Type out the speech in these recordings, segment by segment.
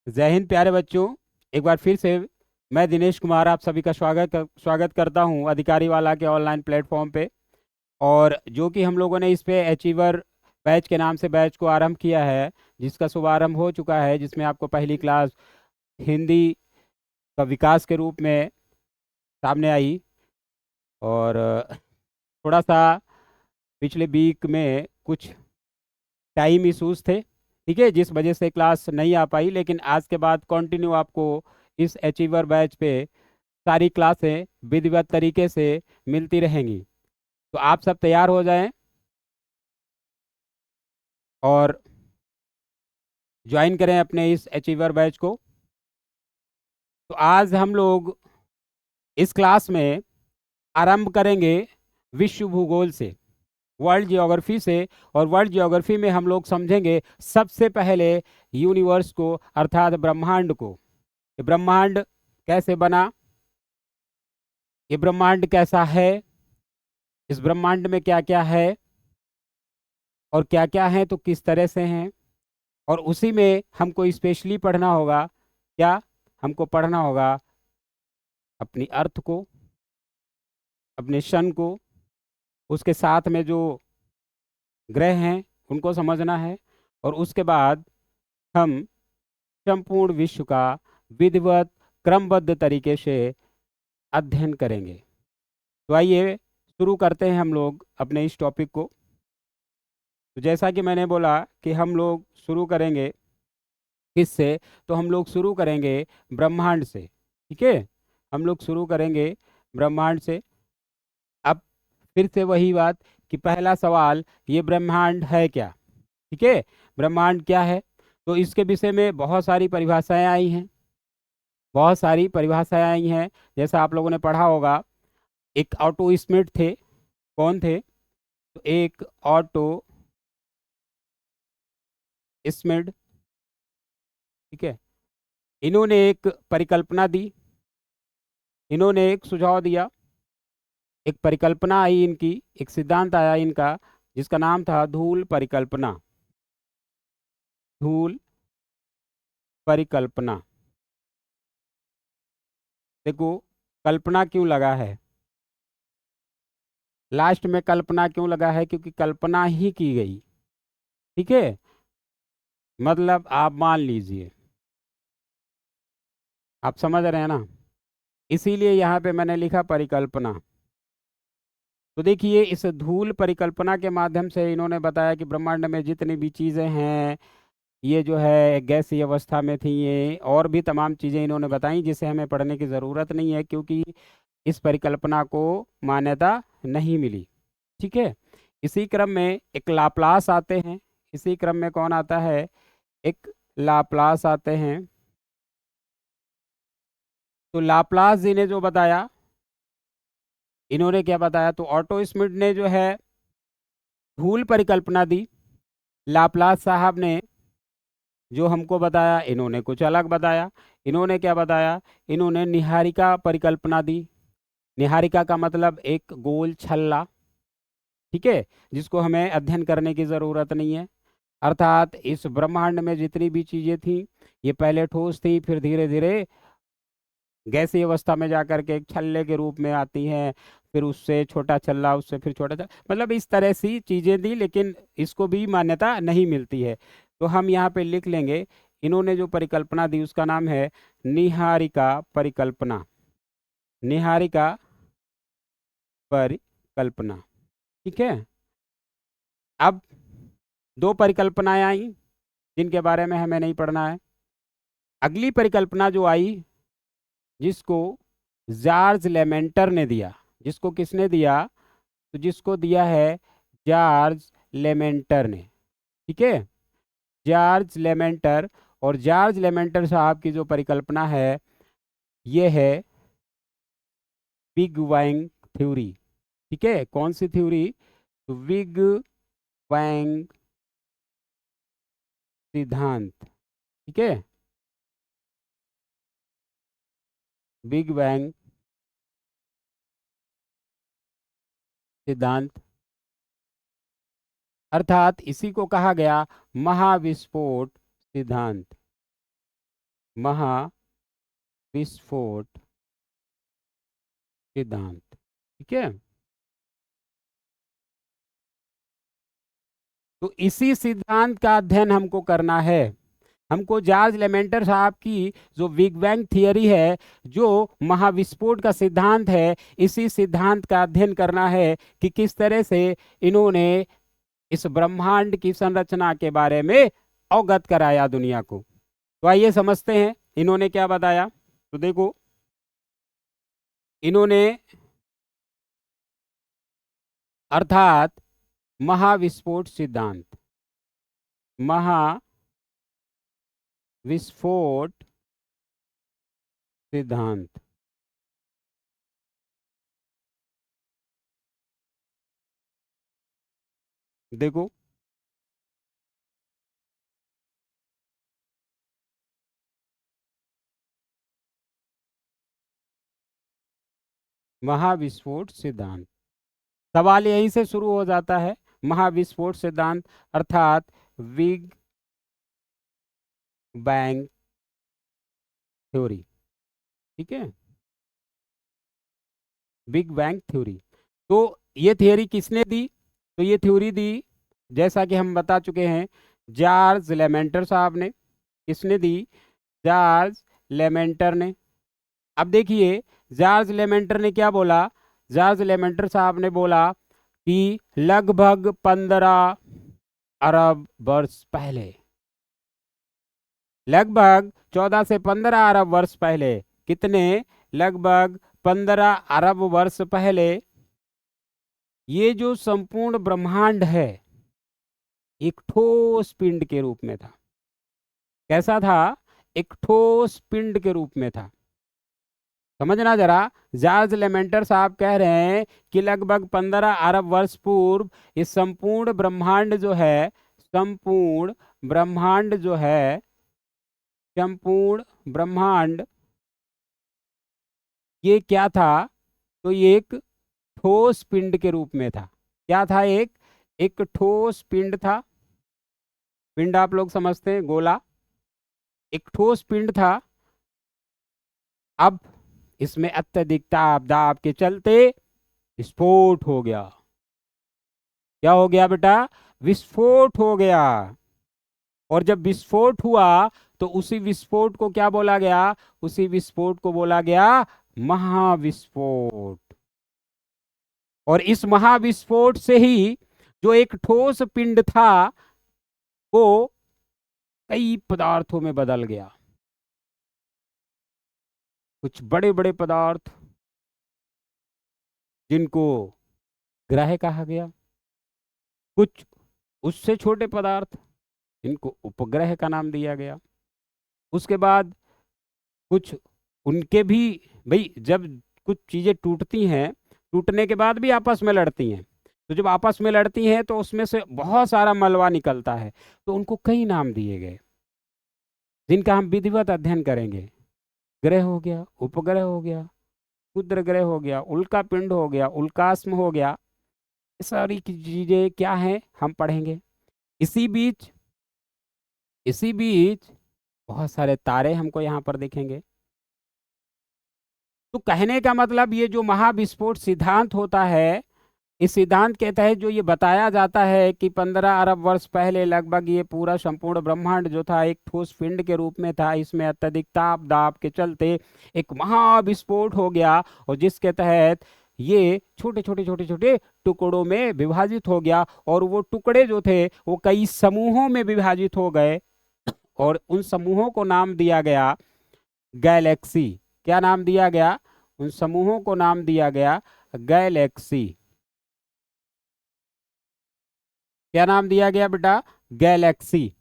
जय हिंद प्यारे बच्चों। एक बार फिर से मैं दिनेश कुमार आप सभी का स्वागत करता हूं अधिकारी वाला के ऑनलाइन प्लेटफॉर्म पे। और जो कि हम लोगों ने इस पे अचीवर बैच के नाम से बैच को आरंभ किया है, जिसका शुभारंभ हो चुका है, जिसमें आपको पहली क्लास हिंदी का विकास के रूप में सामने आई। और थोड़ा सा पिछले वीक में कुछ टाइम इश्यूज थे, ठीक है, जिस वजह से क्लास नहीं आ पाई। लेकिन आज के बाद कंटिन्यू आपको इस अचीवर बैच पे सारी क्लासें विधिवत तरीके से मिलती रहेंगी। तो आप सब तैयार हो जाएं और ज्वाइन करें अपने इस अचीवर बैच को। तो आज हम लोग इस क्लास में आरंभ करेंगे विश्व भूगोल से, वर्ल्ड जियोग्राफी से। और वर्ल्ड जियोग्राफी में हम लोग समझेंगे सबसे पहले यूनिवर्स को, अर्थात ब्रह्मांड को। ये ब्रह्मांड कैसे बना, ये ब्रह्मांड कैसा है, इस ब्रह्मांड में क्या क्या है, और क्या क्या है तो किस तरह से हैं। और उसी में हमको स्पेशली पढ़ना होगा क्या, हमको पढ़ना होगा अपनी अर्थ को, अपने सन को, उसके साथ में जो ग्रह हैं उनको समझना है। और उसके बाद हम संपूर्ण विश्व का विधिवत क्रमबद्ध तरीके से अध्ययन करेंगे। तो आइए शुरू करते हैं हम लोग अपने इस टॉपिक को। तो जैसा कि मैंने बोला कि हम लोग शुरू करेंगे किससे, तो हम लोग शुरू करेंगे ब्रह्मांड से, ठीक है। हम लोग शुरू करेंगे ब्रह्मांड से। अब फिर से वही बात कि पहला सवाल, ये ब्रह्मांड है क्या, ठीक है। ब्रह्मांड क्या है, तो इसके विषय में बहुत सारी परिभाषाएं आई हैं, बहुत सारी परिभाषाएं आई हैं। जैसा आप लोगों ने पढ़ा होगा, एक ऑटो स्मिथ थे। कौन थे, तो एक ऑटो स्मिथ, ठीक है। इन्होंने एक परिकल्पना दी, इन्होंने एक सुझाव दिया, एक परिकल्पना आई इनकी, एक सिद्धांत आया इनका, जिसका नाम था धूल परिकल्पना। धूल परिकल्पना। देखो, कल्पना क्यों लगा है, लास्ट में कल्पना क्यों लगा है, क्योंकि कल्पना ही की गई, ठीक है। मतलब आप मान लीजिए, आप समझ रहे हैं ना, इसीलिए यहाँ पे मैंने लिखा परिकल्पना। तो देखिए, इस धूल परिकल्पना के माध्यम से इन्होंने बताया कि ब्रह्मांड में जितनी भी चीजें हैं, ये जो है गैसीय अवस्था में थी, ये और भी तमाम चीजें इन्होंने बताई, जिसे हमें पढ़ने की जरूरत नहीं है, क्योंकि इस परिकल्पना को मान्यता नहीं मिली, ठीक है। इसी क्रम में एक लाप्लास आते हैं, इसी क्रम में कौन आता है, एक लाप्लास आते हैं। तो लाप्लास जी ने जो बताया, इन्होंने क्या बताया, तो ऑटो स्मिथ ने जो है धूल परिकल्पना दी, लाप्लास साहब ने जो हमको बताया, इन्होंने कुछ अलग बताया। इन्होंने क्या बताया, इन्होंने निहारिका परिकल्पना दी। निहारिका का मतलब एक गोल छल्ला, ठीक है, जिसको हमें अध्ययन करने की जरूरत नहीं है। अर्थात इस ब्रह्मांड में जितनी भी चीजें थी, ये पहले ठोस थी, फिर धीरे धीरे गैसीय अवस्था में जाकर के एक छल्ले के रूप में आती हैं, फिर उससे छोटा छल्ला, उससे फिर छोटा छल्ला, मतलब इस तरह सी चीजें दी, लेकिन इसको भी मान्यता नहीं मिलती है। तो हम यहाँ पे लिख लेंगे, इन्होंने जो परिकल्पना दी उसका नाम है निहारिका परिकल्पना। निहारिका परिकल्पना, ठीक है। अब दो परिकल्पनाएं आई जिनके बारे में हमें नहीं पढ़ना है। अगली परिकल्पना जो आई, जिसको जॉर्ज लेमेंटर ने दिया, जिसको किसने दिया, तो जिसको दिया है जॉर्ज लेमेंटर ने, ठीक है। जॉर्ज लेमेंटर। और जॉर्ज लेमेंटर साहब की जो परिकल्पना है, ये है बिग बैंग थ्योरी, ठीक है। कौन सी थ्योरी, तो बिग बैंग सिद्धांत, ठीक है। बिग बैंग सिद्धांत, अर्थात इसी को कहा गया महाविस्फोट सिद्धांत। महाविस्फोट सिद्धांत। ठीक है, तो इसी सिद्धांत का अध्ययन हमको करना है। हमको जॉर्ज लेमेंटर साहब की जो बिग बैंग थियरी है, जो महाविस्फोट का सिद्धांत है, इसी सिद्धांत का अध्ययन करना है कि किस तरह से इन्होंने इस ब्रह्मांड की संरचना के बारे में अवगत कराया दुनिया को। तो आइए समझते हैं इन्होंने क्या बताया। तो देखो, इन्होंने अर्थात महाविस्फोट सिद्धांत, महाविस्फोट सिद्धांत, देखो महाविस्फोट सिद्धांत, सवाल यहीं से शुरू हो जाता है। महाविस्फोट सिद्धांत अर्थात बिग बैंग थ्योरी। ठीक है, बिग बैंग थ्योरी। तो ये थ्योरी किसने दी? तो ये थ्योरी दी, जैसा कि हम बता चुके हैं, जॉर्ज लेमेंटर साहब ने। किसने दी? जॉर्ज लेमेंटर ने। अब देखिए, जॉर्ज लेमेंटर ने क्या बोला? जॉर्ज लेमेंटर साहब ने बोला कि लगभग 15 अरब वर्ष पहले, लगभग 14 से 15 अरब वर्ष पहले, कितने? लगभग 15 अरब वर्ष पहले ये जो संपूर्ण ब्रह्मांड है एक ठोस पिंड के रूप में था। कैसा था? एक ठोस पिंड के रूप में था। समझना जरा, जॉर्ज लेमेंटर साहब कह रहे हैं कि लगभग 15 अरब वर्ष पूर्व ये संपूर्ण ब्रह्मांड जो है, संपूर्ण ब्रह्मांड जो है, संपूर्ण ब्रह्मांड ये क्या था? तो ये एक ठोस पिंड के रूप में था। क्या था? एक ठोस पिंड था। पिंड आप लोग समझते हैं, गोला, एक ठोस पिंड था। अब इसमें अत्यधिक ताप दाब के चलते विस्फोट हो गया। क्या हो गया बेटा? विस्फोट हो गया। और जब विस्फोट हुआ तो उसी विस्फोट को क्या बोला गया? उसी विस्फोट को बोला गया महाविस्फोट। और इस महाविस्फोट से ही जो एक ठोस पिंड था वो कई पदार्थों में बदल गया। कुछ बड़े बड़े पदार्थ जिनको ग्रह कहा गया, कुछ उससे छोटे पदार्थ इनको उपग्रह का नाम दिया गया। उसके बाद कुछ उनके भी, भाई जब कुछ चीजें टूटती हैं, टूटने के बाद भी आपस में लड़ती हैं, तो जब आपस में लड़ती हैं तो उसमें से बहुत सारा मलबा निकलता है, तो उनको कई नाम दिए गए जिनका हम विधिवत अध्ययन करेंगे। ग्रह हो गया, उपग्रह हो गया, क्षुद्र ग्रह हो गया, उल्का पिंड हो गया, उल्कास्म हो गया। ये सारी चीजें क्या हैं हम पढ़ेंगे। इसी बीच इसी बीच बहुत सारे तारे हमको यहाँ पर दिखेंगे। तो कहने का मतलब ये जो महाविस्फोट सिद्धांत होता है, इस सिद्धांत के तहत जो ये बताया जाता है कि 15 अरब वर्ष पहले लगभग ये पूरा संपूर्ण ब्रह्मांड जो था एक ठोस पिंड के रूप में था। इसमें अत्यधिक ताप दाब के चलते एक महाविस्फोट हो गया, और जिसके तहत ये छोटे छोटे छोटे छोटे टुकड़ों में विभाजित हो गया, और वो टुकड़े जो थे वो कई समूहों में विभाजित हो गए, और उन समूहों को नाम दिया गया गैलेक्सी। क्या नाम दिया गया? उन समूहों को नाम दिया गया गैलेक्सी। क्या नाम दिया गया बेटा? गैलेक्सी।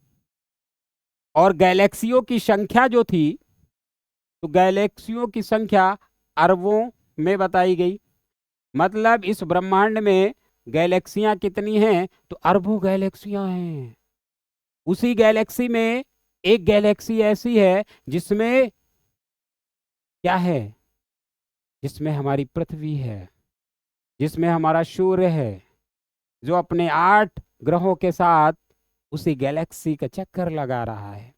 और गैलेक्सियों की संख्या जो थी, तो गैलेक्सियों की संख्या अरबों में बताई गई। मतलब इस ब्रह्मांड में गैलेक्सियां कितनी हैं? तो अरबों गैलेक्सियां हैं। उसी गैलेक्सी में एक गैलेक्सी ऐसी है जिसमें क्या है? जिसमें हमारी पृथ्वी है, जिसमें हमारा सूर्य है, जो अपने 8 ग्रहों के साथ उसी गैलेक्सी का चक्कर लगा रहा है।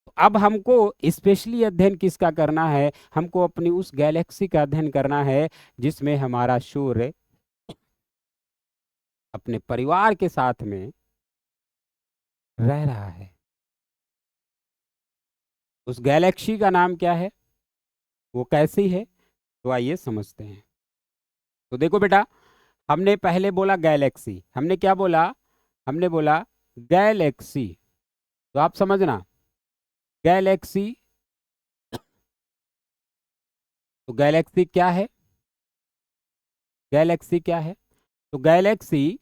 तो अब हमको स्पेशली अध्ययन किसका करना है? हमको अपनी उस गैलेक्सी का अध्ययन करना है जिसमें हमारा सूर्य अपने परिवार के साथ में रह रहा है। उस गैलेक्सी का नाम क्या है, वो कैसी है? तो आइए समझते हैं। तो देखो बेटा, हमने पहले बोला गैलेक्सी। हमने क्या बोला? हमने बोला गैलेक्सी। तो आप समझना, गैलेक्सी, तो गैलेक्सी क्या है? गैलेक्सी क्या है? तो गैलेक्सी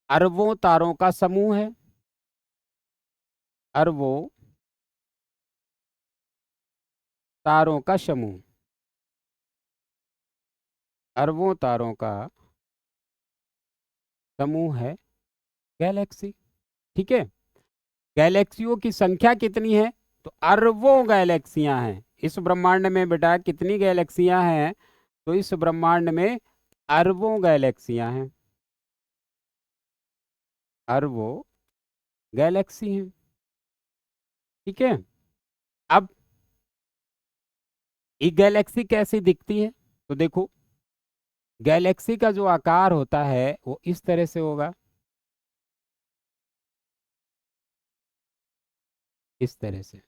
अरबों तारों का समूह है। अरबों तारों का समूह, अरबों तारों का समूह है गैलेक्सी। ठीक है। गैलेक्सियों की संख्या कितनी है? तो अरबों गैलेक्सियां हैं इस ब्रह्मांड में। बेटा कितनी गैलेक्सियां हैं? तो इस ब्रह्मांड में अरबों गैलेक्सियां हैं, अरबों गैलेक्सी हैं। ठीक है। अब एक गैलेक्सी कैसी दिखती है? तो देखो, गैलेक्सी का जो आकार होता है वो इस तरह से होगा, इस तरह से।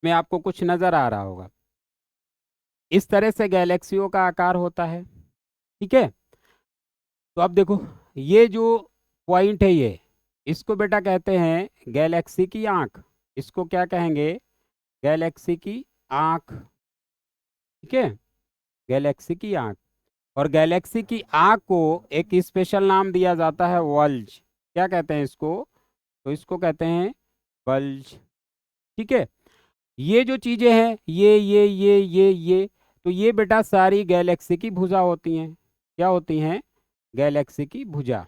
में आपको कुछ नजर आ रहा होगा, इस तरह से गैलेक्सियों का आकार होता है। ठीक है। तो अब देखो, ये जो पॉइंट है ये, इसको बेटा कहते हैं गैलेक्सी की आंख। इसको क्या कहेंगे? गैलेक्सी की आंख। ठीक है, गैलेक्सी की आंख। और गैलेक्सी की आंख को एक स्पेशल नाम दिया जाता है, वल्ज। क्या कहते हैं इसको? तो इसको कहते हैं बल्ज। ठीक है। ये जो चीजें हैं, ये, तो ये बेटा सारी गैलेक्सी की भुजा होती हैं। क्या होती हैं? गैलेक्सी की भुजा।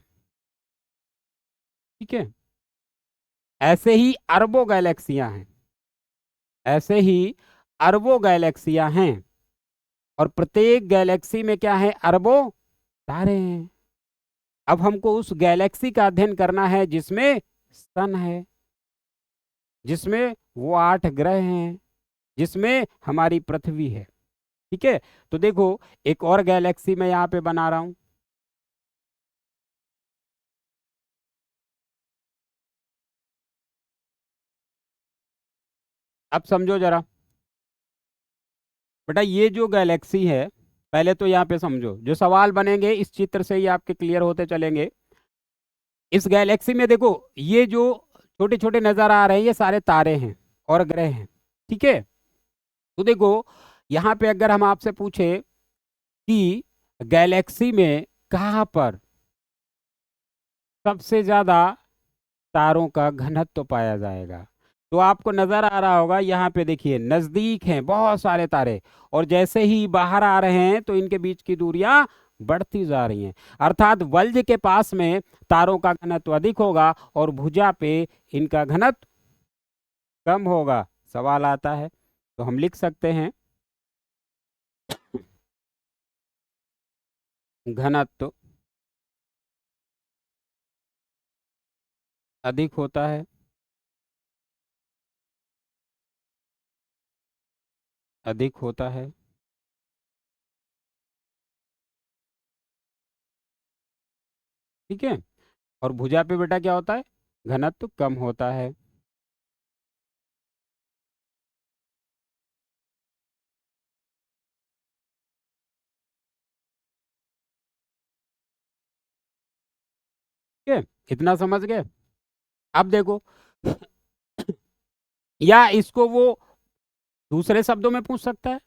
ठीक है। ऐसे ही अरबों गैलेक्सियां हैं, ऐसे ही अरबों गैलेक्सियां हैं। और प्रत्येक गैलेक्सी में क्या है? अरबों तारे हैं। अब हमको उस गैलेक्सी का अध्ययन करना है जिसमें सन है, जिसमें वो 8 ग्रह हैं, जिसमें हमारी पृथ्वी है। ठीक है। तो देखो, एक और गैलेक्सी मैं यहाँ पे बना रहा हूं। अब समझो जरा बेटा, ये जो गैलेक्सी है, पहले तो यहाँ पे समझो, जो सवाल बनेंगे इस चित्र से ही आपके क्लियर होते चलेंगे। इस गैलेक्सी में देखो, ये जो छोटे छोटे नजर आ रहे हैं ये सारे तारे हैं और ग्रह हैं। ठीक है। तो देखो, यहाँ पे अगर हम आपसे पूछे कि गैलेक्सी में कहाँ पर सबसे ज्यादा तारों का घनत्व पाया जाएगा, तो आपको नजर आ रहा होगा यहाँ पे। देखिए, नजदीक हैं बहुत सारे तारे, और जैसे ही बाहर आ रहे हैं तो इनके बीच की दूरियां बढ़ती जा रही हैं। अर्थात वल्ज के पास में तारों का घनत्व अधिक होगा और भुजा पे इनका घनत्व कम होगा। सवाल आता है, तो हम लिख सकते हैं घनत्व अधिक होता है, अधिक होता है। ठीक है। और भुजा पे बेटा क्या होता है? घनत्व कम होता है। ठीक है, इतना समझ गए? अब देखो, या इसको वो दूसरे शब्दों में पूछ सकता है।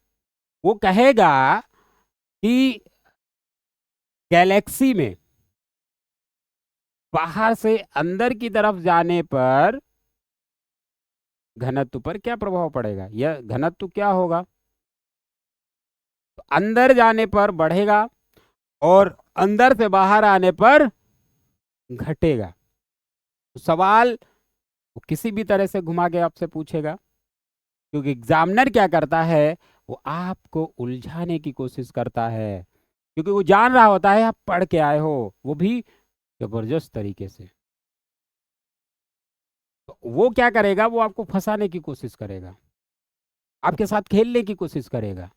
वो कहेगा कि गैलेक्सी में बाहर से अंदर की तरफ जाने पर घनत्व पर क्या प्रभाव पड़ेगा? यह घनत्व क्या होगा? तो अंदर जाने पर बढ़ेगा और अंदर से बाहर आने पर घटेगा। तो सवाल वो किसी भी तरह से घुमा के आपसे पूछेगा, क्योंकि एग्जामिनर क्या करता है? वो आपको उलझाने की कोशिश करता है, क्योंकि वो जान रहा होता है आप पढ़ के आए हो, वो भी जबरदस्त तरीके से। वो क्या करेगा, वो आपको फंसाने की कोशिश करेगा, आपके साथ खेलने की कोशिश करेगा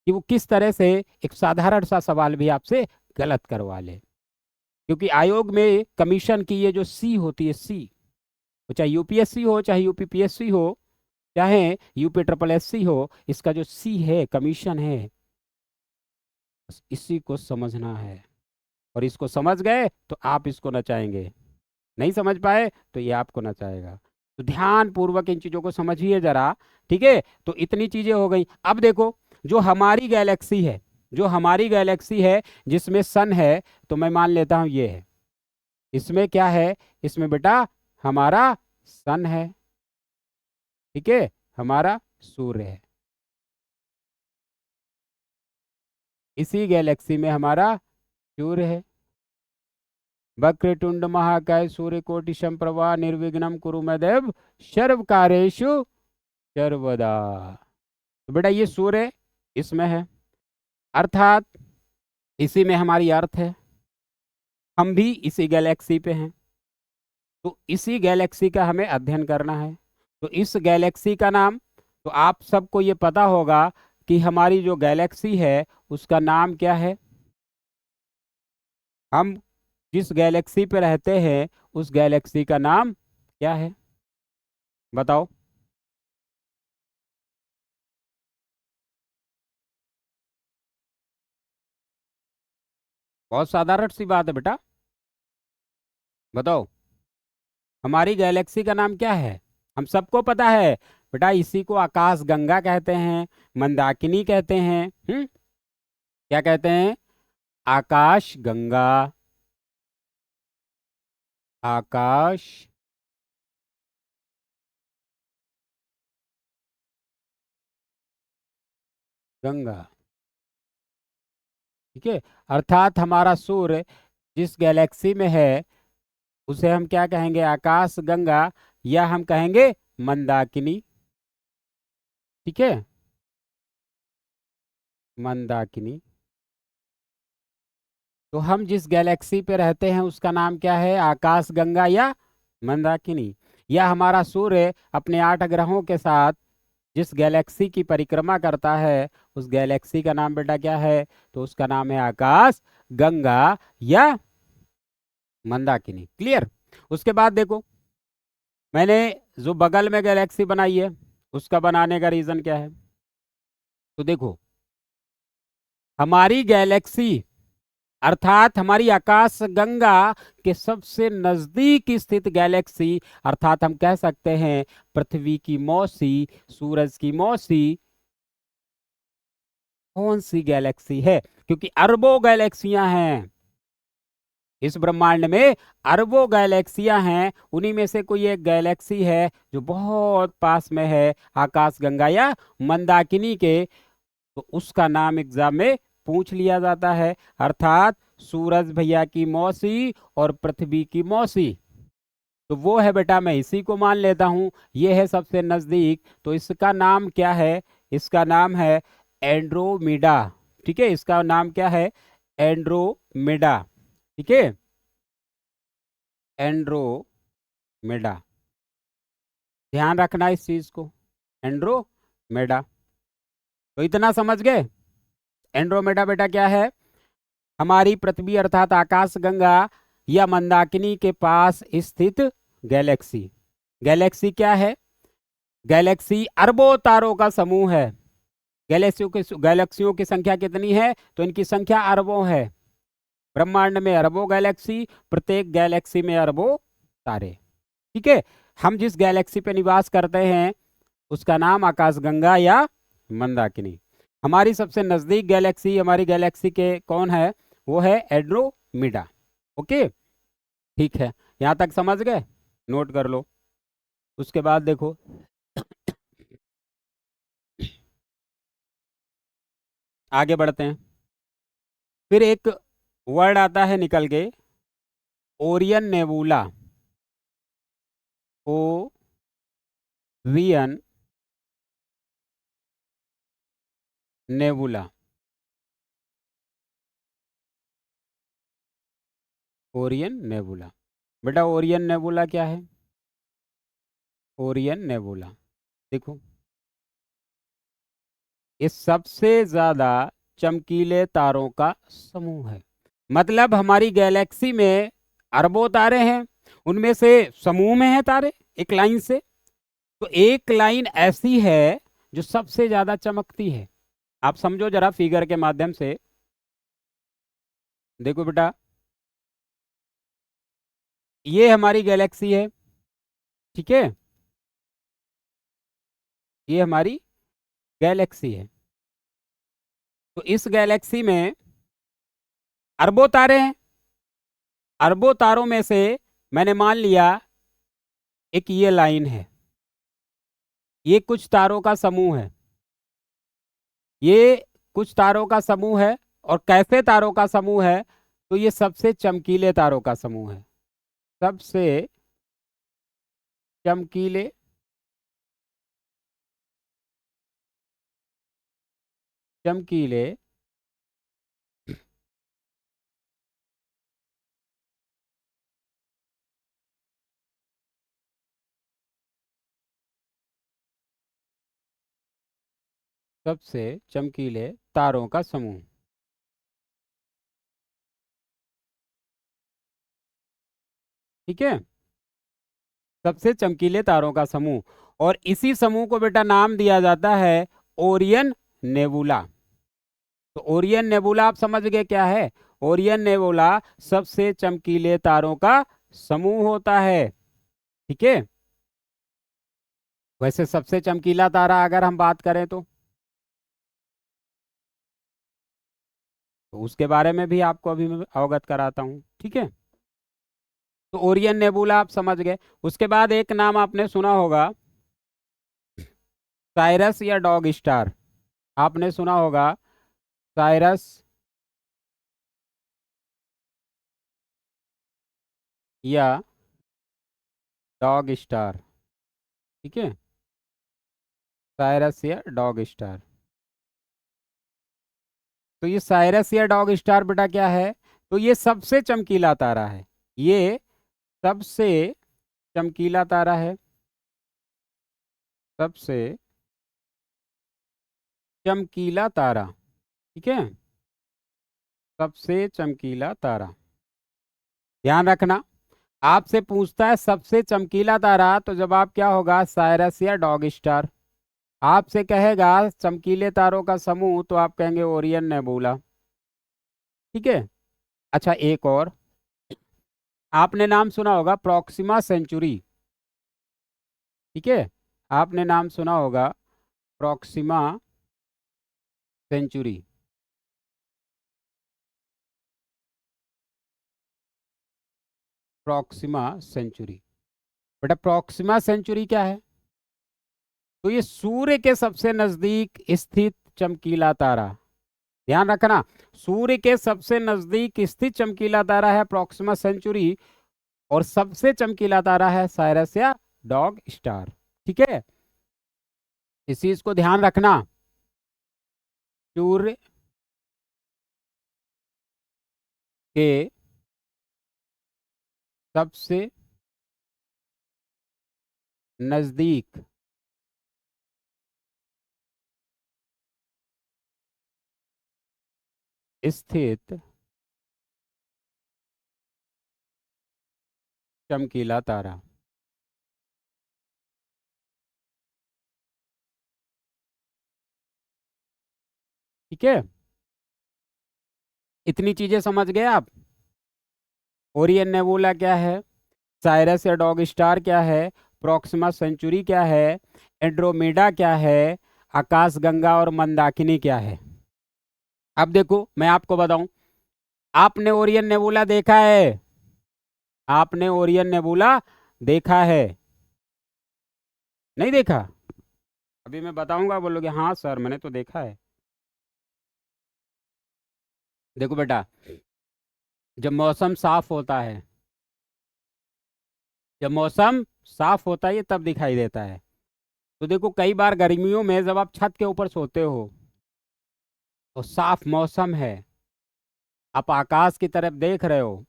कि वो किस तरह से एक साधारण सा सवाल भी आपसे गलत करवा ले। क्योंकि आयोग में कमीशन की ये जो सी होती है, सी, वो चाहे यूपीएससी हो, चाहे यूपीपीएससी हो, चाहे यूपी ट्रिपल एससी हो, इसका जो सी है, कमीशन है, बस इसी को समझना है। और इसको समझ गए तो आप इसको नचाएंगे, नहीं समझ पाए तो ये आपको नचाएगा। तो ध्यान पूर्वक इन चीजों को समझिए जरा, ठीक है। तो इतनी चीजें हो गई। अब देखो, जो हमारी गैलेक्सी है, जो हमारी गैलेक्सी है जिसमें सन है, तो मैं मान लेता हूं ये है, इसमें क्या है, इसमें बेटा हमारा सन है, ठीक है, हमारा सूर्य है। इसी गैलेक्सी में हमारा सूर्य है। वक्रतुंड महाकाय सूर्यकोटि समप्रभा निर्विघ्नं कुरु मे देव सर्वकार्येषु सर्वदा। तो बेटा ये सूर्य इसमें है, अर्थात इसी में हमारी अर्थ है, हम भी इसी गैलेक्सी पे हैं। तो इसी गैलेक्सी का हमें अध्ययन करना है। तो इस गैलेक्सी का नाम, तो आप सबको ये पता होगा कि हमारी जो गैलेक्सी है उसका नाम क्या है। हम जिस गैलेक्सी पे रहते हैं उस गैलेक्सी का नाम क्या है, बताओ। बहुत साधारण सी बात है बेटा, बताओ हमारी गैलेक्सी का नाम क्या है। हम सबको पता है बेटा, इसी को आकाश गंगा कहते हैं, मंदाकिनी कहते हैं। क्या कहते हैं, आकाश गंगा, आकाश गंगा, ठीक है। अर्थात हमारा सूर्य जिस गैलेक्सी में है उसे हम क्या कहेंगे, आकाश गंगा, या हम कहेंगे मंदाकिनी, ठीक है, मंदाकिनी। तो हम जिस गैलेक्सी पे रहते हैं उसका नाम क्या है, आकाश गंगा या मंदाकिनी। या हमारा सूर्य अपने 8 ग्रहों के साथ जिस गैलेक्सी की परिक्रमा करता है उस गैलेक्सी का नाम बेटा क्या है, तो उसका नाम है आकाश गंगा या मंदाकिनी। क्लियर। उसके बाद देखो, मैंने जो बगल में गैलेक्सी बनाई है उसका बनाने का रीजन क्या है। तो देखो, हमारी गैलेक्सी अर्थात हमारी आकाश गंगा के सबसे नजदीक स्थित गैलेक्सी, अर्थात हम कह सकते हैं पृथ्वी की मौसी, सूरज की मौसी, कौन सी गैलेक्सी है। क्योंकि अरबों गैलेक्सियां हैं इस ब्रह्मांड में, अरबों गैलेक्सियां हैं, उन्हीं में से कोई एक गैलेक्सी है जो बहुत पास में है आकाश गंगा या मंदाकिनी के, तो उसका नाम एग्जाम में पूछ लिया जाता है। अर्थात सूरज भैया की मौसी और पृथ्वी की मौसी, तो वो है बेटा, मैं इसी को मान लेता हूं, ये है सबसे नजदीक। तो इसका नाम क्या है, इसका नाम है एंड्रोमीडा, ठीक है, इसका नाम क्या है, एंड्रोमेडा, ठीक है, एंड्रोमेडा। ध्यान रखना इस चीज को, एंड्रोमेडा। तो इतना समझ गए। एंड्रोमेडा बेटा क्या है, हमारी पृथ्वी अर्थात आकाश गंगा या मंदाकिनी के पास स्थित गैलेक्सी। गैलेक्सी क्या है, गैलेक्सी अरबों तारों का समूह है। गैलेक्सियों की संख्या कितनी है, तो इनकी संख्या अरबों है। ब्रह्मांड में अरबों गैलेक्सी, प्रत्येक गैलेक्सी में अरबों तारे, ठीक है। हम जिस गैलेक्सी पे निवास करते हैं उसका नाम आकाशगंगा या मंदाकिनी। हमारी सबसे नजदीक गैलेक्सी, हमारी गैलेक्सी के कौन है, वो है एंड्रोमीडा। ओके, ठीक है, यहां तक समझ गए, नोट कर लो। उसके बाद देखो, आगे बढ़ते हैं। फिर एक वर्ड आता है निकल के, Orion nebula, Orion nebula, Orion nebula. बेटा ओरियन नेबुला क्या है, ओरियन नेबुला। देखो, ये सबसे ज्यादा चमकीले तारों का समूह है। मतलब हमारी गैलेक्सी में अरबों तारे हैं, उनमें से समूह में है तारे एक लाइन से, तो एक लाइन ऐसी है जो सबसे ज्यादा चमकती है। आप समझो जरा फिगर के माध्यम से। देखो बेटा, ये हमारी गैलेक्सी है, ठीक है, ये हमारी गैलेक्सी है। तो इस गैलेक्सी में अरबों तारे हैं। अरबों तारों में से मैंने मान लिया एक ये लाइन है, ये कुछ तारों का समूह है, ये कुछ तारों का समूह है। और कैसे तारों का समूह है? तो ये सबसे चमकीले तारों का समूह है, सबसे चमकीले चमकीले सबसे चमकीले तारों का समूह। ठीक है, सबसे चमकीले तारों का समूह। और इसी समूह को बेटा नाम दिया जाता है ओरियन नेबुला। तो ओरियन नेबुला आप समझ गए क्या है? ओरियन नेबुला सबसे चमकीले तारों का समूह होता है। ठीक है, वैसे सबसे चमकीला तारा अगर हम बात करें तो उसके बारे में भी आपको अभी मैं अवगत कराता हूं। ठीक है, तो ओरियन नेबुला आप समझ गए। उसके बाद एक नाम आपने सुना होगा, साइरस या डॉग स्टार। आपने सुना होगा साइरस या डॉग स्टार। ठीक है, साइरस या डॉग स्टार। तो ये साइरस या डॉग स्टार बेटा क्या है? तो ये सबसे चमकीला तारा है, ये सबसे चमकीला तारा है, सबसे चमकीला तारा। ठीक है, सबसे चमकीला तारा। ध्यान रखना, आपसे पूछता है सबसे चमकीला तारा, तो जवाब क्या होगा? साइरस या डॉग स्टार। आपसे कहेगा चमकीले तारों का समूह, तो आप कहेंगे ओरियन नेबुला। ठीक है, अच्छा एक और आपने नाम सुना होगा प्रॉक्सिमा सेंचुरी। ठीक है, आपने नाम सुना होगा प्रॉक्सिमा सेंचुरी। प्रॉक्सिमा सेंचुरी, बेटा प्रॉक्सिमा सेंचुरी क्या है? तो ये सूर्य के सबसे नजदीक स्थित चमकीला तारा। ध्यान रखना, सूर्य के सबसे नजदीक स्थित चमकीला तारा है प्रॉक्सिमा सेंचुरी, और सबसे चमकीला तारा है साइरस या डॉग स्टार। ठीक है, इस चीज को ध्यान रखना। सूर्य के सबसे नजदीक स्थित चमकीला तारा। ठीक है, इतनी चीजें समझ गए आप? ओरियन नेबुला क्या है, साइरस या डॉग स्टार क्या है, प्रॉक्सिमा सेंचुरी क्या है, एंड्रोमेडा क्या है, आकाशगंगा और मंदाकिनी क्या है। अब देखो मैं आपको बताऊं, आपने ओरियन नेबुला देखा है? आपने ओरियन नेबुला देखा है? नहीं देखा? अभी मैं बताऊंगा, बोलोगे हाँ सर मैंने तो देखा है। देखो बेटा, जब मौसम साफ होता है, जब मौसम साफ होता है ये तब दिखाई देता है। तो देखो कई बार गर्मियों में जब आप छत के ऊपर सोते हो और साफ मौसम है, आप आकाश की तरफ देख रहे हो,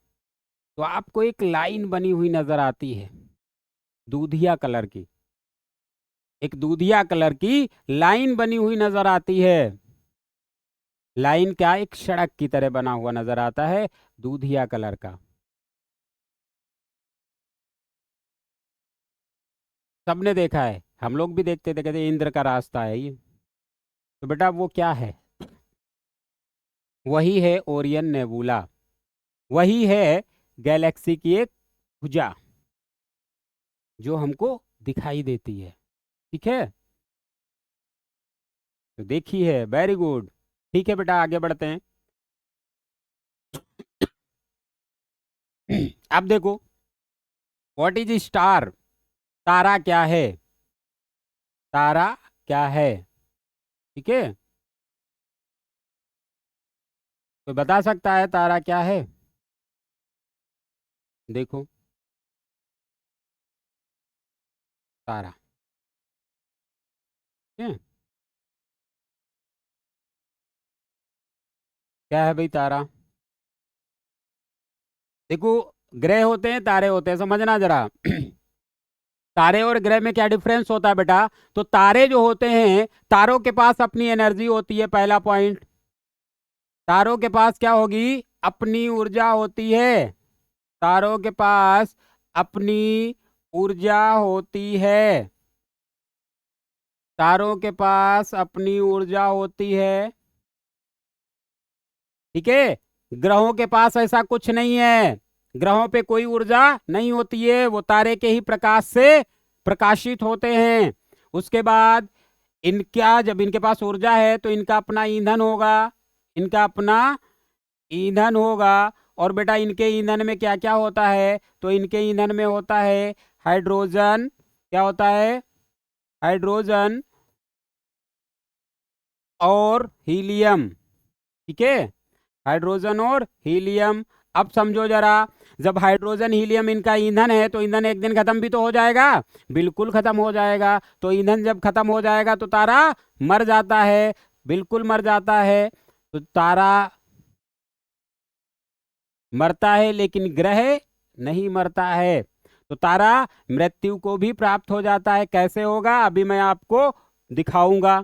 तो आपको एक लाइन बनी हुई नजर आती है दूधिया कलर की। एक दूधिया कलर की लाइन बनी हुई नजर आती है। लाइन क्या, एक सड़क की तरह बना हुआ नजर आता है, दूधिया कलर का। सबने देखा है, हम लोग भी देखते थे, कहते इंद्र का रास्ता है ये। तो बेटा वो क्या है? वही है ओरियन नेबुला, वही है गैलेक्सी की एक भुजा जो हमको दिखाई देती है। ठीक है, तो देखी है, वेरी गुड। ठीक है बेटा, आगे बढ़ते हैं। अब देखो, व्हाट इज स्टार? तारा क्या है? तारा क्या है? ठीक है, तो बता सकता है तारा क्या है? देखो, तारा ठीक है? क्या है भाई तारा? देखो, ग्रह होते हैं, तारे होते हैं, समझना जरा। तारे और ग्रह में क्या डिफरेंस होता है बेटा? तो तारे जो होते हैं, तारों के पास अपनी एनर्जी होती है, पहला पॉइंट। तारों के पास क्या होगी? अपनी ऊर्जा होती है। तारों के पास अपनी ऊर्जा होती है। तारों के पास अपनी ऊर्जा होती है। ठीक है, ग्रहों के पास ऐसा कुछ नहीं है। ग्रहों पे कोई ऊर्जा नहीं होती है, वो तारे के ही प्रकाश से प्रकाशित होते हैं। उसके बाद इनका, जब इनके पास ऊर्जा है तो इनका अपना ईंधन होगा। इनका अपना ईंधन होगा। और बेटा इनके ईंधन में क्या क्या होता है? तो इनके ईंधन में होता है हाइड्रोजन। क्या होता है? हाइड्रोजन और हीलियम। ठीक है, हाइड्रोजन और हीलियम। अब समझो जरा, जब हाइड्रोजन हीलियम इनका ईंधन है तो ईंधन एक दिन खत्म भी तो हो जाएगा। बिल्कुल खत्म हो जाएगा। तो ईंधन जब खत्म हो जाएगा तो तारा मर जाता है, बिल्कुल मर जाता है। तो तारा मरता है, लेकिन ग्रह नहीं मरता है। तो तारा मृत्यु को भी प्राप्त हो जाता है। कैसे होगा, अभी मैं आपको दिखाऊंगा।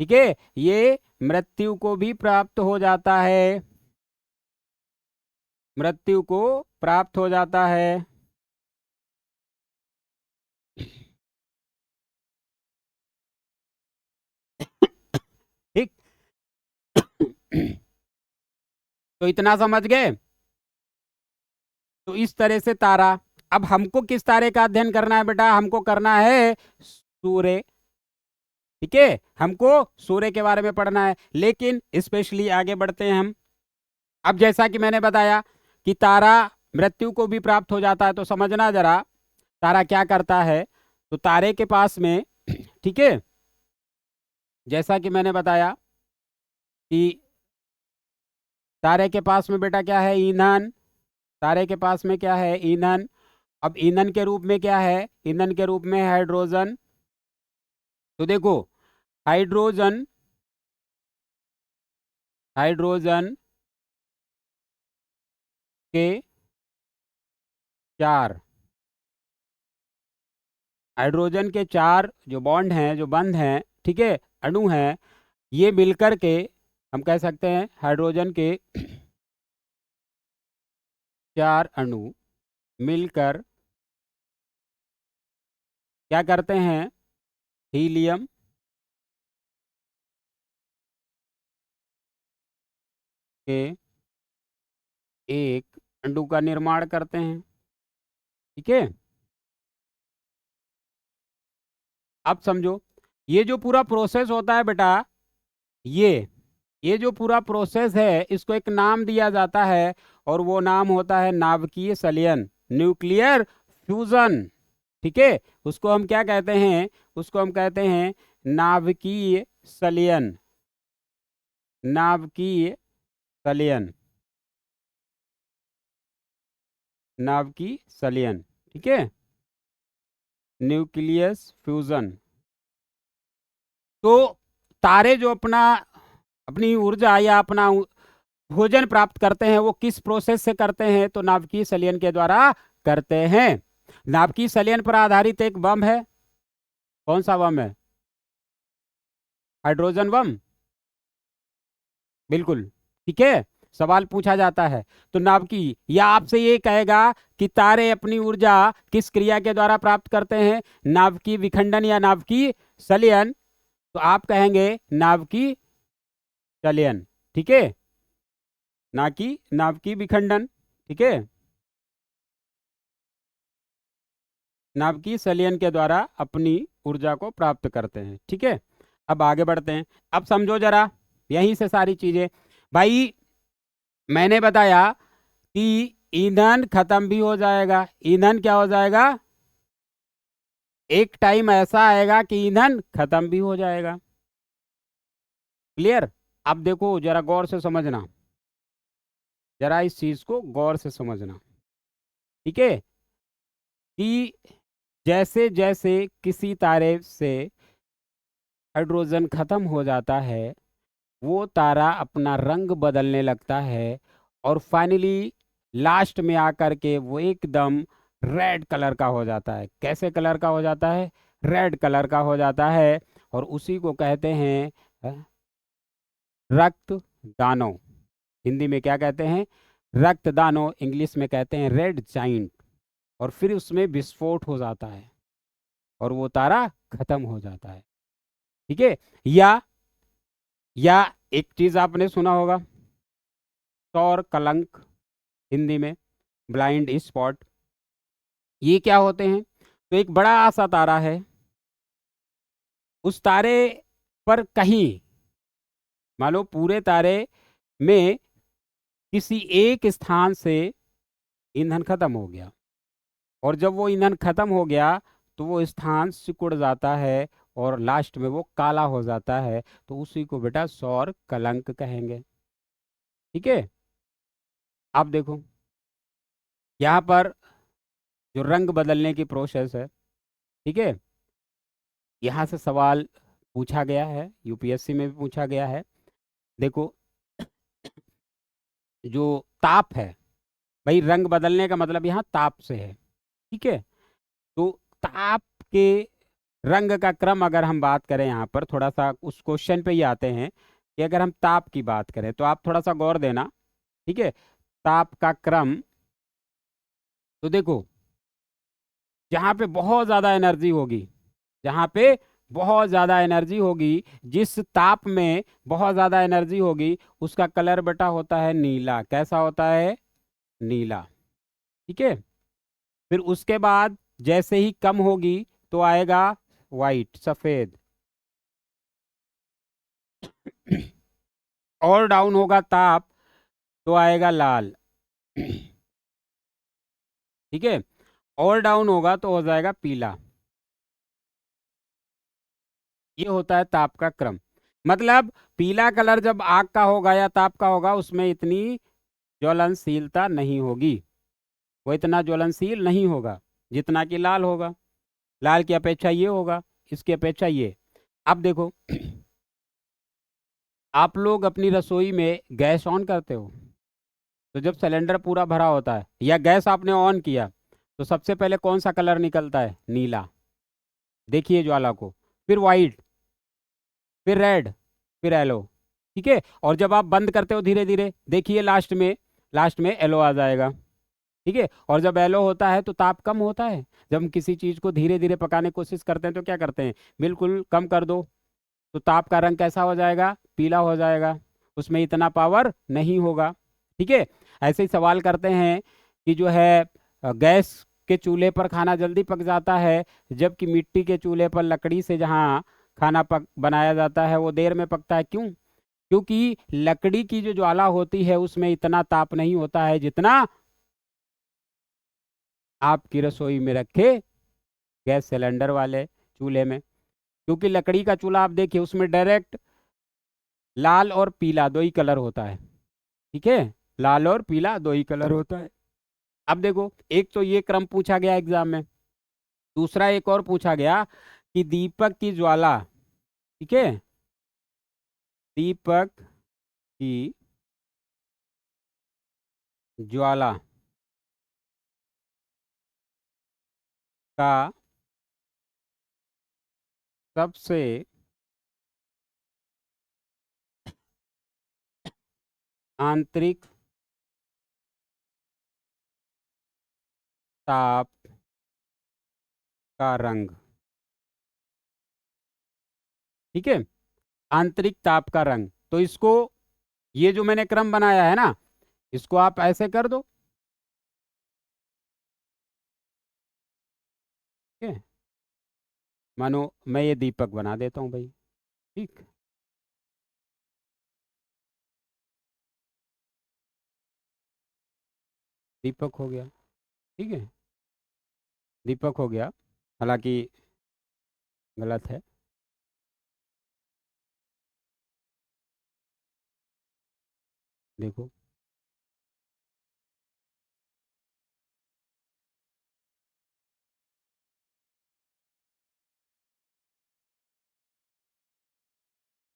ठीक है, ये मृत्यु को भी प्राप्त हो जाता है। मृत्यु को प्राप्त हो जाता है। ठीक। तो इतना समझ गए? तो इस तरह से तारा। अब हमको किस तारे का अध्ययन करना है बेटा? हमको करना है सूर्य। ठीक है, हमको सूर्य के बारे में पढ़ना है, लेकिन स्पेशली आगे बढ़ते हैं हम। अब जैसा कि मैंने बताया कि तारा मृत्यु को भी प्राप्त हो जाता है, तो समझना जरा तारा क्या करता है। तो तारे के पास में, ठीक है, जैसा कि मैंने बताया कि तारे के पास में बेटा क्या है? ईंधन। तारे के पास में क्या है? ईंधन। अब ईंधन के रूप में क्या है? ईंधन के रूप में हाइड्रोजन। तो देखो, हाइड्रोजन, हाइड्रोजन के चार, हाइड्रोजन के चार जो बॉन्ड हैं, जो बंध हैं, ठीक है, अणु हैं, ये मिलकर के हम कह सकते हैं हाइड्रोजन के चार अणु मिलकर क्या करते हैं? हीलियम के एक अणु का निर्माण करते हैं। ठीक है, अब समझो, ये जो पूरा प्रोसेस होता है बेटा, ये जो पूरा प्रोसेस है, इसको एक नाम दिया जाता है, और वो नाम होता है नाभिकीय संलयन, न्यूक्लियर फ्यूजन। ठीक है, उसको हम क्या कहते हैं? उसको हम कहते हैं नाभिकीय संलयन। नाभिकीय संलयन, नाभिकीय संलयन। ठीक है, न्यूक्लियस फ्यूजन। तो तारे जो अपनी ऊर्जा या अपना भोजन प्राप्त करते हैं, वो किस प्रोसेस से करते हैं? तो नाभिकीय संलयन के द्वारा करते हैं। नाभिकीय संलयन पर आधारित एक बम है, कौन सा बम है? Hydrogen bomb. बिल्कुल ठीक है, सवाल पूछा जाता है। तो नाभिकीय, या आपसे ये कहेगा कि तारे अपनी ऊर्जा किस क्रिया के द्वारा प्राप्त करते हैं, नाभिकीय विखंडन या नाभिकीय संलयन? तो आप कहेंगे नाभिकीय संलयन, ठीक है, ना कि नाभिकीय विखंडन। ठीक है, नाभिकीय संलयन के द्वारा अपनी ऊर्जा को प्राप्त करते हैं। ठीक है, अब आगे बढ़ते हैं। अब समझो जरा, यहीं से सारी चीजें। भाई मैंने बताया कि ईंधन खत्म भी हो जाएगा। ईंधन क्या हो जाएगा? एक टाइम ऐसा आएगा कि ईंधन खत्म भी हो जाएगा। क्लियर? अब देखो जरा गौर से समझना, जरा इस चीज को गौर से समझना। ठीक है, कि जैसे जैसे किसी तारे से हाइड्रोजन खत्म हो जाता है, वो तारा अपना रंग बदलने लगता है, और फाइनली लास्ट में आकर के वो एकदम रेड कलर का हो जाता है। कैसे कलर का हो जाता है? रेड कलर का हो जाता है। और उसी को कहते हैं रक्त दानव। हिंदी में क्या कहते हैं? रक्त दानव। इंग्लिश में कहते हैं रेड जाइंट। और फिर उसमें विस्फोट हो जाता है और वो तारा खत्म हो जाता है। ठीक है, या एक चीज आपने सुना होगा, सौर कलंक, हिंदी में ब्लाइंड स्पॉट। ये क्या होते हैं? तो एक बड़ा सा तारा है, उस तारे पर कहीं, मान लो पूरे तारे में किसी एक स्थान से ईंधन खत्म हो गया, और जब वो ईंधन खत्म हो गया तो वो स्थान सिकुड़ जाता है और लास्ट में वो काला हो जाता है। तो उसी को बेटा सौर कलंक कहेंगे। ठीक है, अब देखो यहाँ पर जो रंग बदलने की प्रोसेस है, ठीक है, यहाँ से सवाल पूछा गया है, यूपीएससी में भी पूछा गया है। देखो, जो ताप है, भाई रंग बदलने का मतलब यहाँ ताप से है। ठीक है, तो ताप के रंग का क्रम अगर हम बात करें, यहाँ पर थोड़ा सा उस क्वेश्चन पे ही आते हैं कि अगर हम ताप की बात करें तो आप थोड़ा सा गौर देना। ठीक है, ताप का क्रम, तो देखो जहाँ पे बहुत ज़्यादा एनर्जी होगी, जहाँ पे बहुत ज़्यादा एनर्जी होगी, जिस ताप में बहुत ज़्यादा एनर्जी होगी, उसका कलर बेटा होता है नीला। कैसा होता है? नीला। ठीक है, फिर उसके बाद जैसे ही कम होगी तो आएगा वाइट, सफेद। और डाउन होगा ताप तो आएगा लाल। ठीक है, और डाउन होगा तो हो जाएगा पीला। ये होता है ताप का क्रम। मतलब पीला कलर जब आग का होगा या ताप का होगा, उसमें इतनी ज्वलनशीलता नहीं होगी, वो इतना ज्वलनशील नहीं होगा जितना कि लाल होगा। लाल की अपेक्षा ये होगा, इसकी अपेक्षा ये। अब देखो, आप लोग अपनी रसोई में गैस ऑन करते हो, तो जब सिलेंडर पूरा भरा होता है या गैस आपने ऑन किया, तो सबसे पहले कौन सा कलर निकलता है? नीला। देखिए ज्वाला को, फिर वाइट, फिर रेड, फिर येलो। ठीक है, और जब आप बंद करते हो धीरे धीरे, देखिए लास्ट में येलो आ जाएगा। ठीक है, और जब येलो होता है तो ताप कम होता है। जब हम किसी चीज को धीरे धीरे पकाने की कोशिश करते हैं तो क्या करते हैं? बिल्कुल कम कर दो, तो ताप का रंग कैसा हो जाएगा? पीला हो जाएगा, उसमें इतना पावर नहीं होगा। ठीक है, ऐसे ही सवाल करते हैं कि जो है गैस के चूल्हे पर खाना जल्दी पक जाता है, जबकि मिट्टी के चूल्हे पर लकड़ी से जहाँ खाना पक बनाया जाता है वो देर में पकता है। क्यों? क्योंकि लकड़ी की जो ज्वाला होती है उसमें इतना ताप नहीं होता है जितना आपकी रसोई में रखे गैस सिलेंडर वाले चूल्हे में। क्योंकि लकड़ी का चूल्हा आप देखिए, उसमें डायरेक्ट लाल और पीला दो ही कलर होता है। ठीक है, लाल और पीला दो ही कलर होता है। अब देखो, एक तो ये क्रम पूछा गया एग्जाम में, दूसरा एक और पूछा गया कि दीपक की ज्वाला, ठीक है, दीपक की ज्वाला का सबसे आंतरिक ताप का रंग। ठीक है, आंतरिक ताप का रंग। तो इसको, ये जो मैंने क्रम बनाया है ना, इसको आप ऐसे कर दो। ठीक है, मानो मैं ये दीपक बना देता हूं भाई। ठीक, दीपक हो गया। ठीक है, दीपक हो गया, हालांकि गलत है। देखो,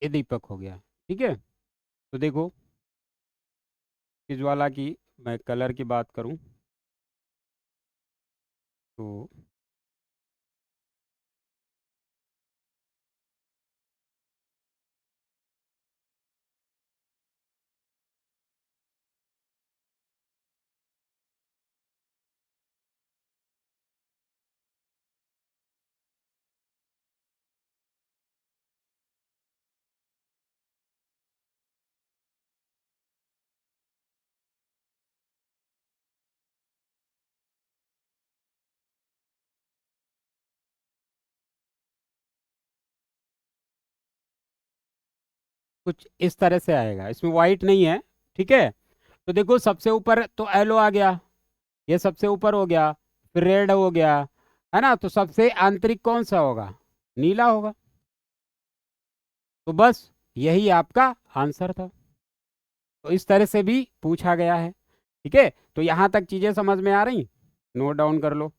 ये दीपक हो गया। ठीक है, तो देखो, इस ज्वाला की मैं कलर की बात करूं तो कुछ इस तरह से आएगा, इसमें वाइट नहीं है। ठीक है, तो देखो सबसे ऊपर तो येलो आ गया, ये सबसे ऊपर हो गया, फिर रेड हो गया, है ना। तो सबसे आंतरिक कौन सा होगा? नीला होगा। तो बस यही आपका आंसर था। तो इस तरह से भी पूछा गया है। ठीक है, तो यहां तक चीजें समझ में आ रही? नोट डाउन कर लो।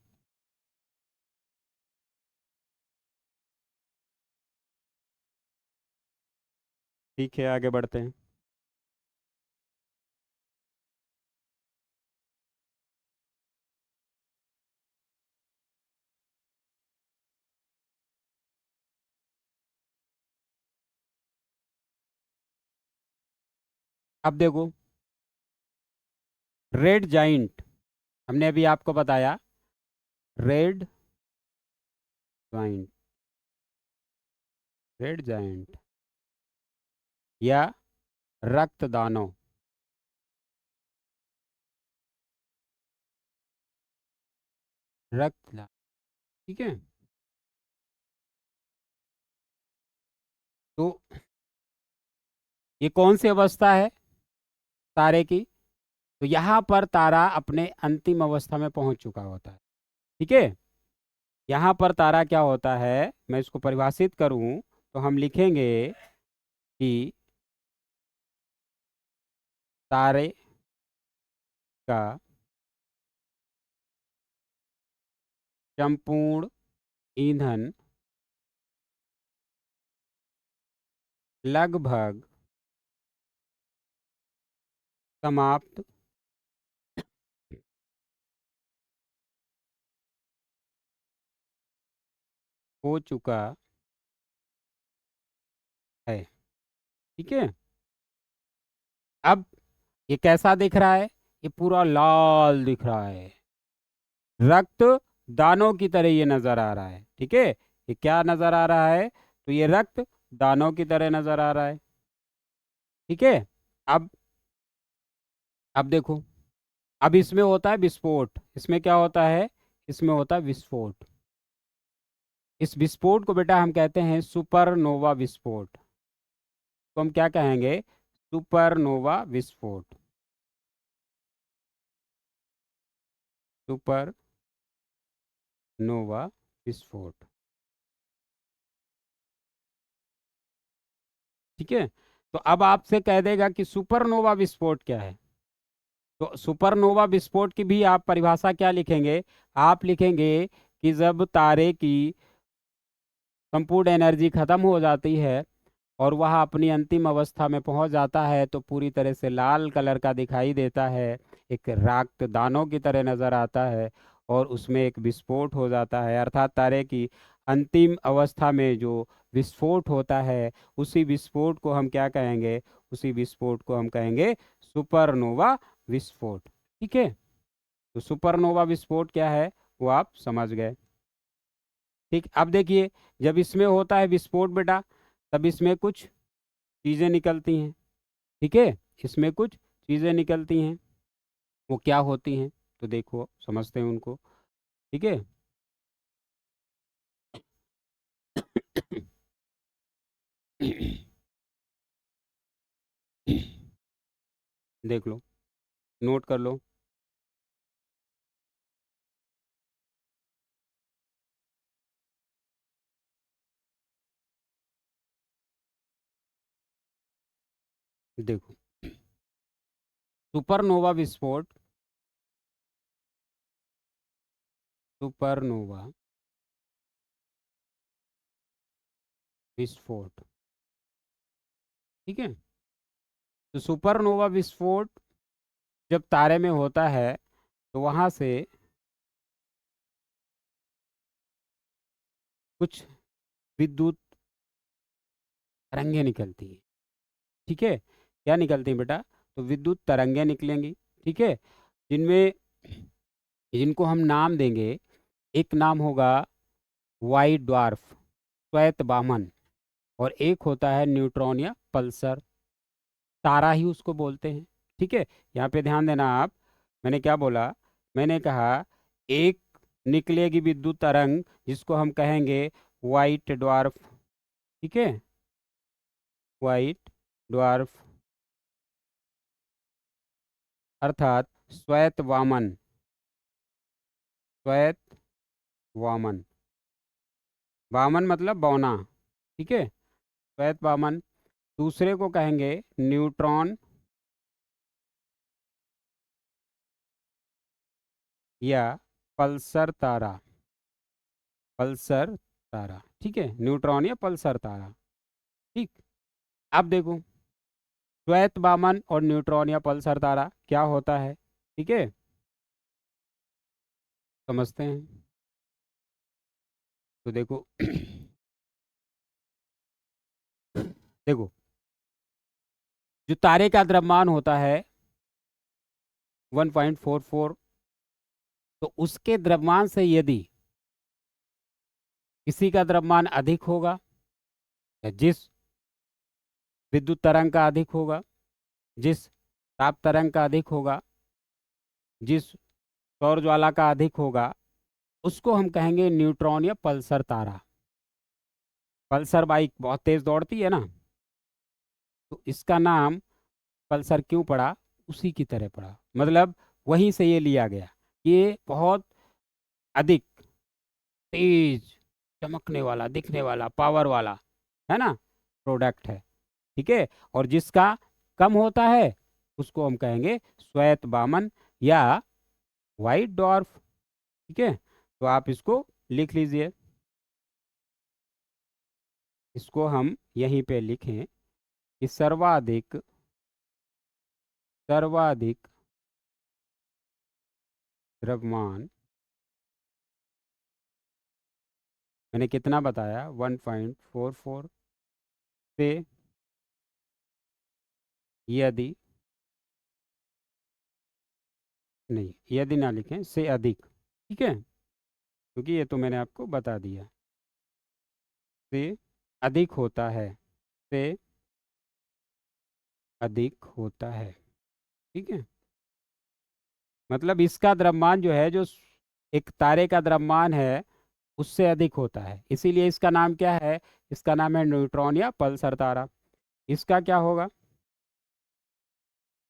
ठीक है, आगे बढ़ते हैं। अब देखो, रेड जाइंट, हमने अभी आपको बताया, रेड जाइंट, रेड जाइंट या रक्त दानव। रक्त दा- ठीक है, तो ये कौन सी अवस्था है तारे की? तो यहाँ पर तारा अपने अंतिम अवस्था में पहुंच चुका होता है। ठीक है, यहाँ पर तारा क्या होता है, मैं इसको परिभाषित करूं तो हम लिखेंगे कि तारे का संपूर्ण ईंधन लगभग समाप्त हो चुका है। ठीक है, अब ये कैसा दिख रहा है? ये पूरा लाल दिख रहा है, रक्त दानों की तरह ये नजर आ रहा है। ठीक है, ये क्या नजर आ रहा है? तो ये रक्त दानों की तरह नजर आ रहा है। ठीक है, अब अब देखो, अब इसमें होता है विस्फोट। इसमें क्या होता है? इसमें होता है विस्फोट। इस विस्फोट को बेटा हम कहते हैं सुपरनोवा विस्फोट। तो हम क्या कहेंगे? सुपरनोवा विस्फोट। सुपरनोवा विस्फोट। ठीक है, तो अब आपसे कह देगा कि सुपरनोवा विस्फोट क्या है। तो सुपरनोवा विस्फोट की भी आप परिभाषा क्या लिखेंगे? आप लिखेंगे कि जब तारे की संपूर्ण एनर्जी खत्म हो जाती है और वह अपनी अंतिम अवस्था में पहुंच जाता है तो पूरी तरह से लाल कलर का दिखाई देता है, एक राक्त दानों की तरह नजर आता है। और उसमें एक विस्फोट हो जाता है, अर्थात तारे की अंतिम अवस्था में जो विस्फोट होता है, उसी विस्फोट को हम क्या कहेंगे? उसी विस्फोट को हम कहेंगे सुपरनोवा विस्फोट। ठीक है, तो सुपरनोवा विस्फोट क्या है वो आप समझ गए। ठीक, अब देखिए, जब इसमें होता है विस्फोट बेटा, तब इसमें कुछ चीजें निकलती हैं। ठीक है, इसमें कुछ चीजें निकलती हैं, वो क्या होती हैं? तो देखो, समझते हैं उनको। ठीक है। देख लो, नोट कर लो। देखो, सुपरनोवा विस्फोट, सुपरनोवा विस्फोट। ठीक है, तो सुपरनोवा विस्फोट जब तारे में होता है, तो वहां से कुछ विद्युत तरंगें निकलती हैं। ठीक है, क्या निकलती हैं बेटा? तो विद्युत तरंगें निकलेंगी। ठीक है, जिनमें जिनको हम नाम देंगे, एक नाम होगा वाइट ड्वार्फ, श्वेत बामन, और एक होता है न्यूट्रॉन या पल्सर तारा ही उसको बोलते हैं। ठीक है, यहाँ पे ध्यान देना आप, मैंने क्या बोला? मैंने कहा एक निकलेगी विद्युत तरंग जिसको हम कहेंगे वाइट ड्वार्फ। ठीक है, वाइट ड्वार्फ अर्थात श्वेत वामन, श्वेत वामन, वामन मतलब बौना। ठीक है, श्वेत वामन। दूसरे को कहेंगे न्यूट्रॉन या पल्सर तारा, पल्सर तारा। ठीक है, न्यूट्रॉन या पल्सर तारा। ठीक, अब देखो, श्वेत वामन और न्यूट्रॉन या पल्सर तारा क्या होता है? ठीक है, समझते हैं। तो देखो, देखो, जो तारे का द्रव्यमान होता है 1.44, तो उसके द्रव्यमान से यदि किसी का द्रव्यमान अधिक होगा, या जिस विद्युत तरंग का अधिक होगा, जिस ताप तरंग का अधिक होगा, जिस सौर ज्वाला का अधिक होगा, उसको हम कहेंगे न्यूट्रॉन या पल्सर तारा। पल्सर बाइक बहुत तेज दौड़ती है ना, तो इसका नाम पल्सर क्यों पड़ा? उसी की तरह पड़ा, मतलब वहीं से ये लिया गया। ये बहुत अधिक तेज, चमकने वाला, दिखने वाला, पावर वाला, है ना, प्रोडक्ट है। ठीक है, और जिसका कम होता है उसको हम कहेंगे श्वेत बामन या वाइट डॉर्फ। ठीक है, तो आप इसको लिख लीजिए, इसको हम यहीं पे लिखें कि सर्वाधिक, सर्वाधिक द्रव्यमान, मैंने कितना बताया? 1.44 से यदि, नहीं यदि ना लिखें, से अधिक। ठीक है, क्योंकि ये तो मैंने आपको बता दिया, से अधिक होता है, से अधिक होता है। ठीक है, मतलब इसका द्रव्यमान जो है, जो एक तारे का द्रव्यमान है, उससे अधिक होता है, इसीलिए इसका नाम क्या है? इसका नाम है न्यूट्रॉन या पल्सर तारा। इसका क्या होगा?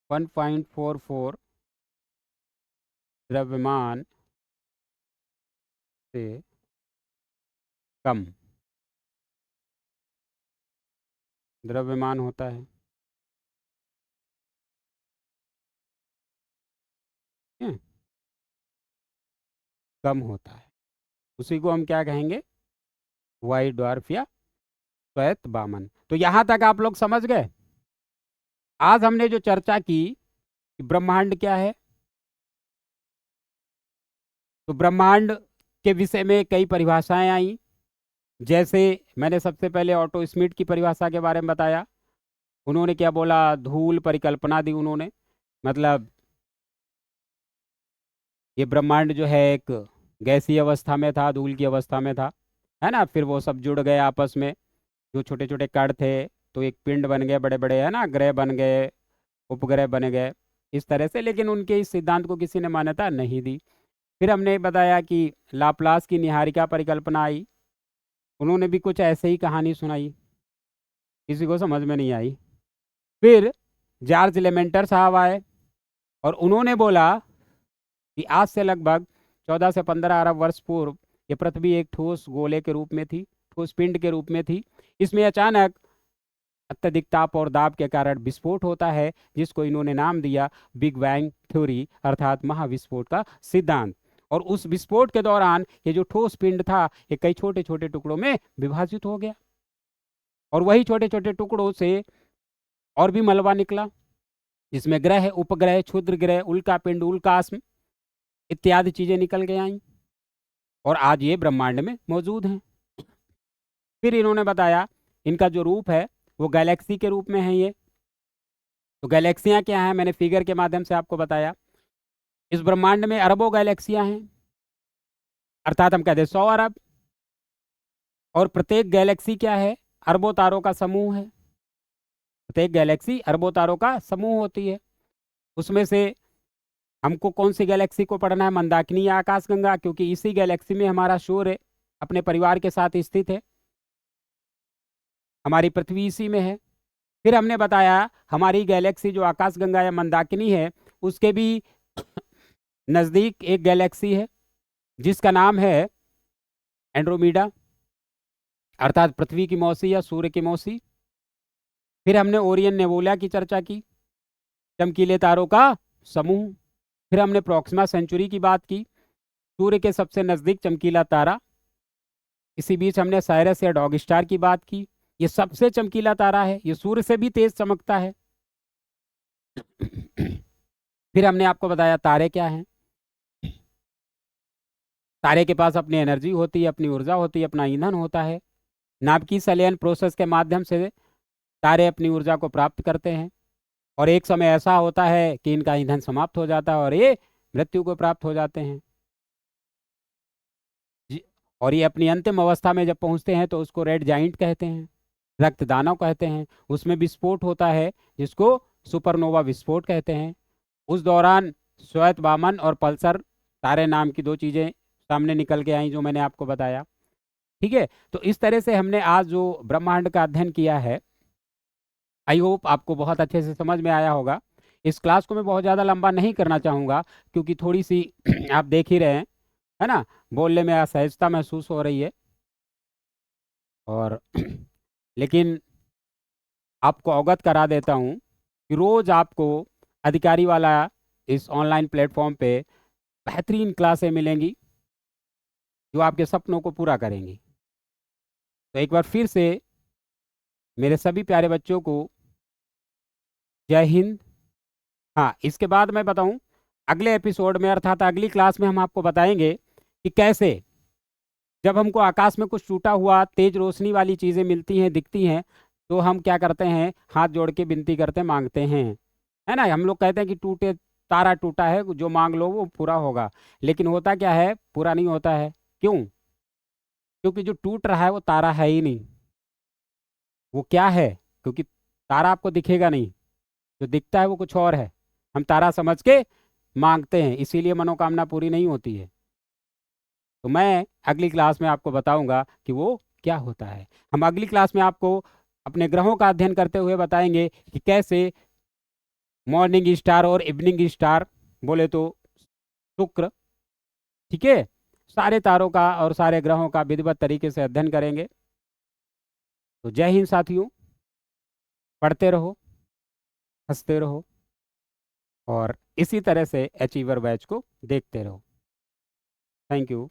1.44 द्रव्यमान से कम द्रव्यमान होता है। ठीक है? कम होता है, उसी को हम क्या कहेंगे? वाइट ड्वार्फ या श्वेत बामन। तो यहां तक आप लोग समझ गए? आज हमने जो चर्चा की कि ब्रह्मांड क्या है, तो ब्रह्मांड के विषय में कई परिभाषाएं आई, जैसे मैंने सबसे पहले ऑटो स्मिथ की परिभाषा के बारे में बताया। उन्होंने क्या बोला, धूल परिकल्पना दी उन्होंने, मतलब ये ब्रह्मांड जो है एक गैसीय अवस्था में था, धूल की अवस्था में था, है ना। फिर वो सब जुड़ गए आपस में, जो छोटे छोटे कण थे तो एक पिंड बन गए बड़े बड़े, है ना, ग्रह बन गए, उपग्रह बन गए, इस तरह से। लेकिन उनके इस सिद्धांत को किसी ने मान्यता नहीं दी। फिर हमने बताया कि लाप्लास की निहारिका परिकल्पना आई, उन्होंने भी कुछ ऐसे ही कहानी सुनाई, किसी को समझ में नहीं आई। फिर जॉर्ज लेमेंटर साहब आए और उन्होंने बोला कि आज से लगभग 14 से 15 अरब वर्ष पूर्व ये पृथ्वी एक ठोस गोले के रूप में थी, ठोस पिंड के रूप में थी। इसमें अचानक अत्यधिक ताप और दाब के कारण विस्फोट होता है, जिसको इन्होंने नाम दिया बिग बैंग थ्योरी, अर्थात महाविस्फोट का सिद्धांत। और उस विस्फोट के दौरान ये जो ठोस पिंड था ये कई छोटे छोटे टुकड़ों में विभाजित हो गया, और वही छोटे छोटे टुकड़ों से और भी मलबा निकला, जिसमें ग्रह, उपग्रह, क्षुद्र ग्रह, उल्का पिंड, उल्कास्म इत्यादि चीजें निकल के आई, और आज ये ब्रह्मांड में मौजूद हैं। फिर इन्होंने बताया इनका जो रूप है वो गैलेक्सी के रूप में है ये। तो गैलेक्सियां क्या हैं, मैंने फिगर के माध्यम से आपको बताया। इस ब्रह्मांड में अरबों गैलेक्सियां हैं, अर्थात हम कहते हैं 100 अरब। और प्रत्येक गैलेक्सी क्या है, अरबों तारों का समूह है। प्रत्येक गैलेक्सी अरबों तारों का समूह होती है। उसमें से हमको कौन सी गैलेक्सी को पढ़ना है, मंदाकिनी या आकाशगंगा, क्योंकि इसी गैलेक्सी में हमारा सूर्य अपने परिवार के साथ स्थित है, हमारी पृथ्वी इसी में है। फिर हमने बताया हमारी गैलेक्सी जो आकाशगंगा या मंदाकिनी है, उसके भी नज़दीक एक गैलेक्सी है जिसका नाम है एंड्रोमीडा, अर्थात पृथ्वी की मौसी या सूर्य की मौसी। फिर हमने ओरियन नेबुला की चर्चा की, चमकीले तारों का समूह। फिर हमने प्रॉक्सिमा सेंचुरी की बात की, सूर्य के सबसे नज़दीक चमकीला तारा। इसी बीच हमने साइरस या डॉग स्टार की बात की, ये सबसे चमकीला तारा है, ये सूर्य से भी तेज चमकता है। फिर हमने आपको बताया तारे क्या हैं। तारे के पास अपनी एनर्जी होती है, अपनी ऊर्जा होती है, अपना ईंधन होता है। नाभिकीय संलयन प्रोसेस के माध्यम से तारे अपनी ऊर्जा को प्राप्त करते हैं, और एक समय ऐसा होता है कि इनका ईंधन समाप्त हो जाता है और ये मृत्यु को प्राप्त हो जाते हैं। और ये अपनी अंतिम अवस्था में जब पहुंचते हैं तो उसको रेड जाइंट कहते हैं, रक्त दानव कहते हैं। उसमें विस्फोट होता है जिसको सुपरनोवा विस्फोट कहते हैं। उस दौरान श्वेत वामन और पल्सर तारे नाम की दो चीज़ें सामने निकल के आई, जो मैंने आपको बताया। ठीक है, तो इस तरह से हमने आज जो ब्रह्मांड का अध्ययन किया है, आई होप आपको बहुत अच्छे से समझ में आया होगा। इस क्लास को मैं बहुत ज़्यादा लंबा नहीं करना चाहूँगा, क्योंकि थोड़ी सी आप देख ही रहे हैं, है ना, बोलने में असहजता महसूस हो रही है। और लेकिन आपको अवगत करा देता हूँ कि रोज़ आपको अधिकारी वाला इस ऑनलाइन प्लेटफॉर्म पे बेहतरीन क्लासें मिलेंगी जो आपके सपनों को पूरा करेंगी। तो एक बार फिर से मेरे सभी प्यारे बच्चों को जय हिंद। हाँ, इसके बाद मैं बताऊं, अगले एपिसोड में अर्थात अगली क्लास में हम आपको बताएंगे कि कैसे जब हमको आकाश में कुछ टूटा हुआ तेज रोशनी वाली चीज़ें मिलती हैं, दिखती हैं, तो हम क्या करते हैं, हाथ जोड़ के विनती करते मांगते हैं, है ना। हम लोग कहते हैं कि टूटे तारा टूटा है, जो मांग लो वो पूरा होगा। लेकिन होता क्या है, पूरा नहीं होता है। क्यों? क्योंकि जो टूट रहा है वो तारा है ही नहीं। वो क्या है? क्योंकि तारा आपको दिखेगा नहीं, जो दिखता है वो कुछ और है। हम तारा समझ के मांगते हैं, इसीलिए मनोकामना पूरी नहीं होती है। तो मैं अगली क्लास में आपको बताऊंगा कि वो क्या होता है। हम अगली क्लास में आपको अपने ग्रहों का अध्ययन करते हुए बताएंगे कि कैसे मॉर्निंग स्टार और इवनिंग स्टार, बोले तो शुक्र, ठीक है, सारे तारों का और सारे ग्रहों का विधिवत तरीके से अध्ययन करेंगे। तो जय हिंद साथियों, पढ़ते रहो, हंसते रहो, और इसी तरह से अचीवर बैच को देखते रहो। Thank you.